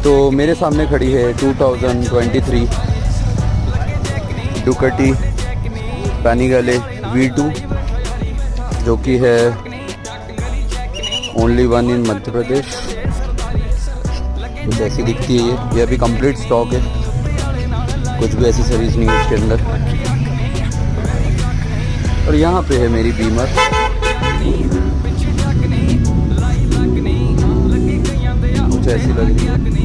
तो मेरे सामने खड़ी है 2023 डुकटी पैनिगले V2 जो कि है only one in Madhya Pradesh. कुछ ऐसी दिखती है ये अभी कंप्लीट स्टॉक है, कुछ भी एसेसरीज नहीं है इसके अंदर। और यहाँ पे है मेरी बीमर, कुछ ऐसी लग रही है।